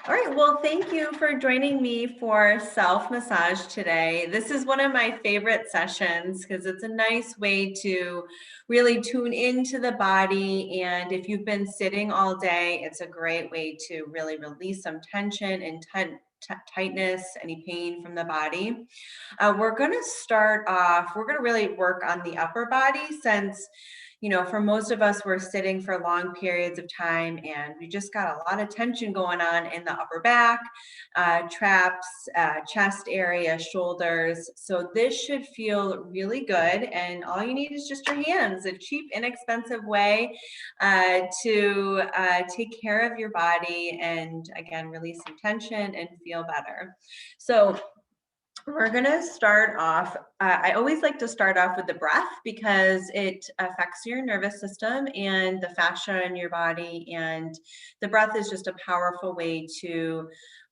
All right, well, thank you for joining me for self-massage today. This is one of my favorite sessions because it's a nice way to really tune into the body. And if you've been sitting all day, it's a great way to really release some tension and tightness, any pain from the body. We're going to start off, we're going to really work on the upper body since for most of us, we're sitting for long periods of time and we just got a lot of tension going on in the upper back, traps, chest area, shoulders. So this should feel really good. And all you need is just your hands, a cheap, inexpensive way to take care of your body and again, release some tension and feel better. So we're going to start off. I always like to start off with the breath because it affects your nervous system and the fascia in your body. And the breath is just a powerful way to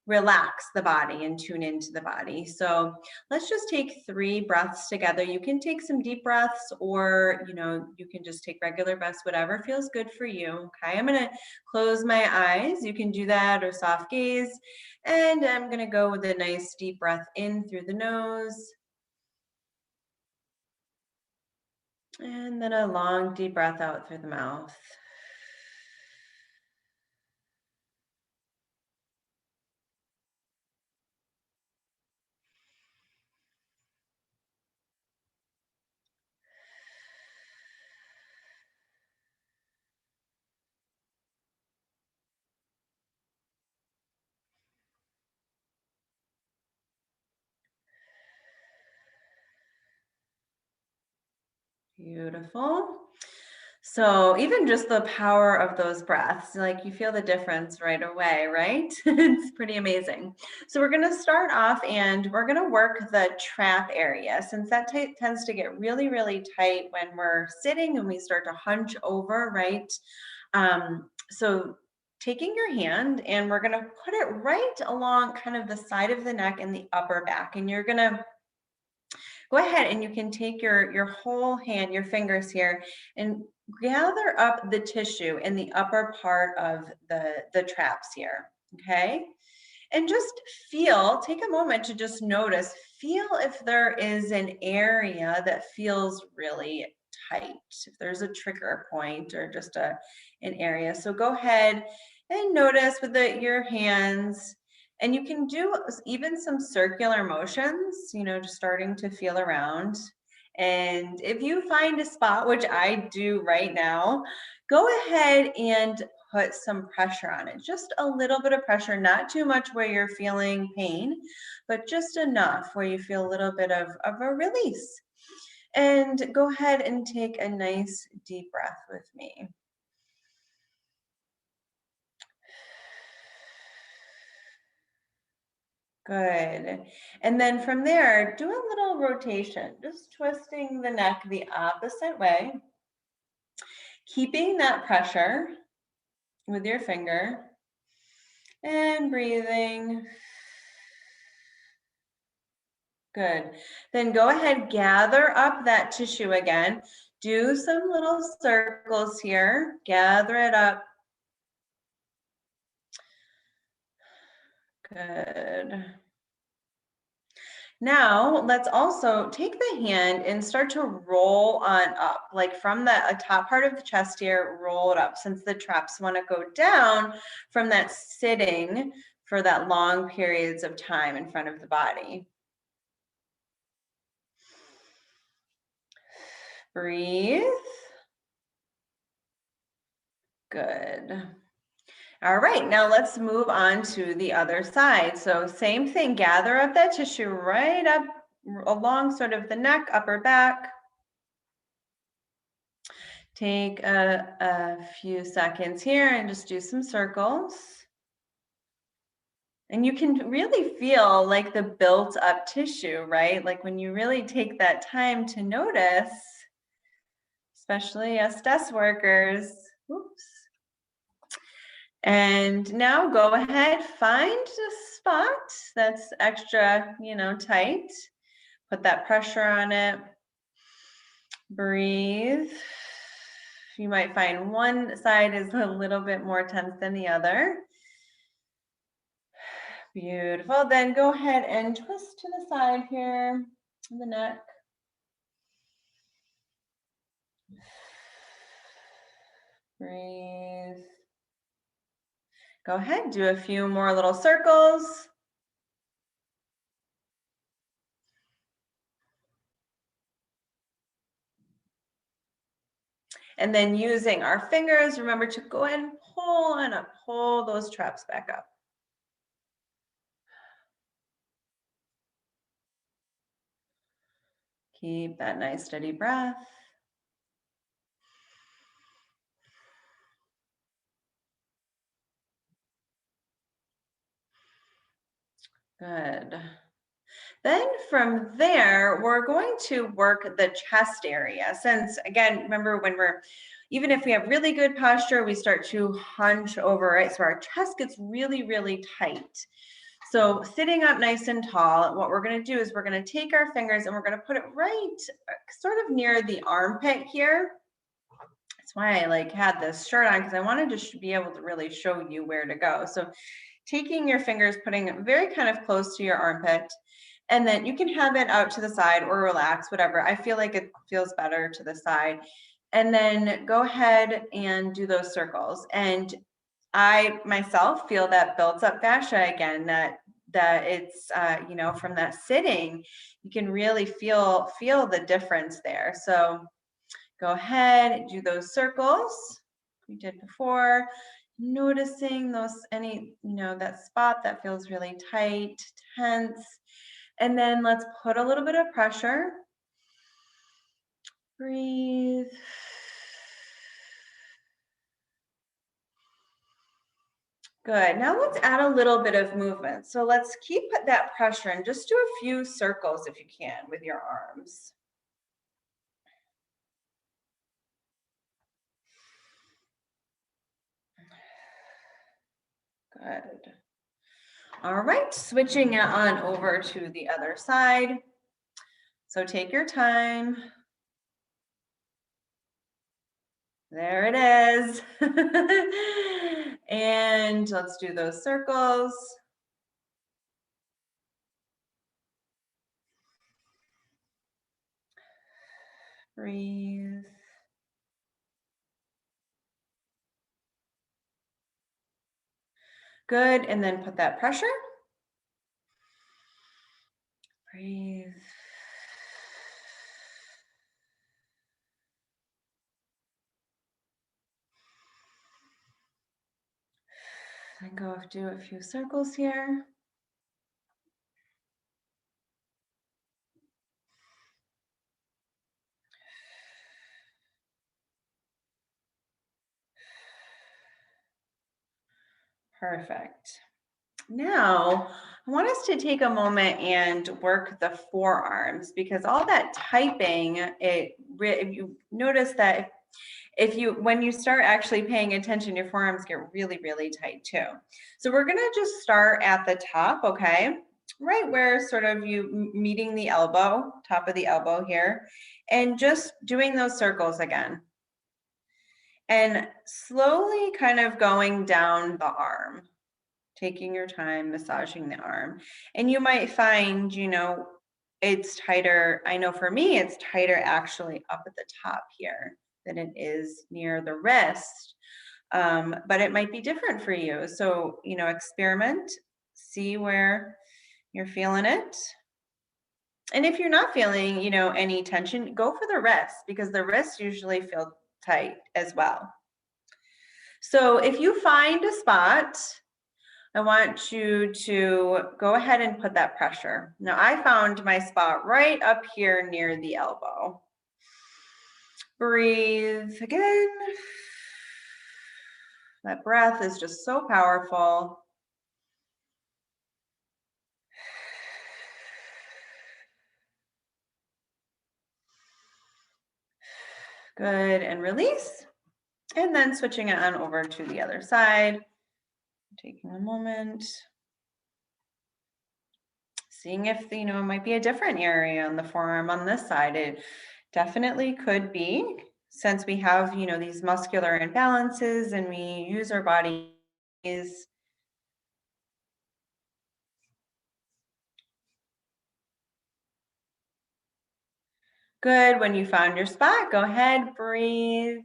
relax the body and tune into the body. So let's just take 3 breaths together. You can take some deep breaths or, you can just take regular breaths, whatever feels good for you. Okay, I'm going to close my eyes. You can do that or soft gaze. And I'm going to go with a nice deep breath in through the nose. And then a long deep breath out through the mouth. Beautiful. So even just the power of those breaths, like you feel the difference right away, right? It's pretty amazing. So we're going to start off and we're going to work the trap area since that tends to get really, really tight when we're sitting and we start to hunch over, right? So taking your hand and we're going to put it right along kind of the side of the neck and the upper back. And you're going to go ahead and you can take your whole hand, your fingers here, and gather up the tissue in the upper part of the traps here, okay? And just take a moment to just notice, feel if there is an area that feels really tight, if there's a trigger point or just an area. So go ahead and notice with your hands, and you can do even some circular motions, just starting to feel around. And if you find a spot, which I do right now, go ahead and put some pressure on it. Just a little bit of pressure, not too much where you're feeling pain, but just enough where you feel a little bit of a release. And go ahead and take a nice deep breath with me. Good. And then from there, do a little rotation, just twisting the neck the opposite way, keeping that pressure with your finger and breathing. Good. Then go ahead, gather up that tissue again. Do some little circles here. Gather it up. Good. Now, let's also take the hand and start to roll on up, like from the top part of the chest here, roll it up, since the traps want to go down from that sitting for that long periods of time in front of the body. Breathe. Good. All right, now let's move on to the other side. So same thing, gather up that tissue right up along sort of the neck, upper back. Take a few seconds here and just do some circles. And you can really feel like the built up tissue, right? Like when you really take that time to notice, especially us desk workers. Oops. And now go ahead, find a spot that's extra, tight. Put that pressure on it. Breathe. You might find one side is a little bit more tense than the other. Beautiful. Then go ahead and twist to the side here, the neck. Breathe. Go ahead, do a few more little circles. And then using our fingers, remember to go ahead and pull those traps back up. Keep that nice steady breath. Good. Then from there, we're going to work the chest area. Since again, remember even if we have really good posture, we start to hunch over, right? So our chest gets really, really tight. So sitting up nice and tall, what we're going to do is we're going to take our fingers and we're going to put it right sort of near the armpit here. That's why I had this shirt on, because I wanted to be able to really show you where to go. So taking your fingers, putting it very kind of close to your armpit, and then you can have it out to the side or relax, whatever. I feel like it feels better to the side. And then go ahead and do those circles. And I myself feel that builds up fascia again, that it's from that sitting, you can really feel the difference there. So go ahead, do those circles we did before, noticing that spot that feels really tight, tense. And then let's put a little bit of pressure. Breathe. Good. Now let's add a little bit of movement. So let's keep that pressure and just do a few circles if you can with your arms. Good. All right, switching it on over to the other side. So take your time. There it is. And let's do those circles. Breathe. Good, and then put that pressure. Breathe. And go do a few circles here. Perfect. Now, I want us to take a moment and work the forearms, because all that typing, if you notice that when you start actually paying attention, your forearms get really, really tight too. So we're gonna just start at the top, okay? Right where sort of you meeting the elbow, top of the elbow here, and just doing those circles again. And slowly kind of going down the arm, taking your time, massaging the arm. And you might find, it's tighter. I know for me, it's tighter actually up at the top here than it is near the wrist. But it might be different for you. So, experiment, see where you're feeling it. And if you're not feeling, any tension, go for the wrist, because the wrists usually feel tight as well. So if you find a spot, I want you to go ahead and put that pressure. Now I found my spot right up here near the elbow. Breathe again. That breath is just so powerful. Good, and release. And then switching it on over to the other side. Taking a moment. Seeing if, it might be a different area on the forearm on this side. It definitely could be, since we have, these muscular imbalances and we use our bodies Good. When you found your spot, go ahead, breathe.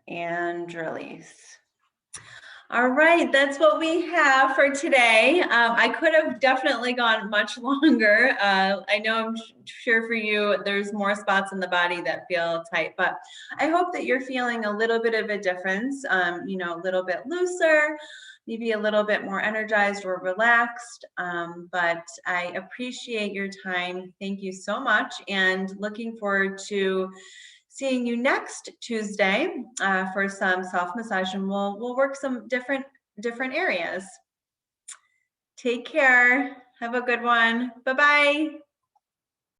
And release. All right, that's what we have for today. I could have definitely gone much longer. I know I'm sure for you, there's more spots in the body that feel tight, but I hope that you're feeling a little bit of a difference, a little bit looser, maybe a little bit more energized or relaxed. But I appreciate your time. Thank you so much, and looking forward to seeing you next Tuesday for some self massage, and we'll work some different areas. Take care. Have a good one. Bye bye.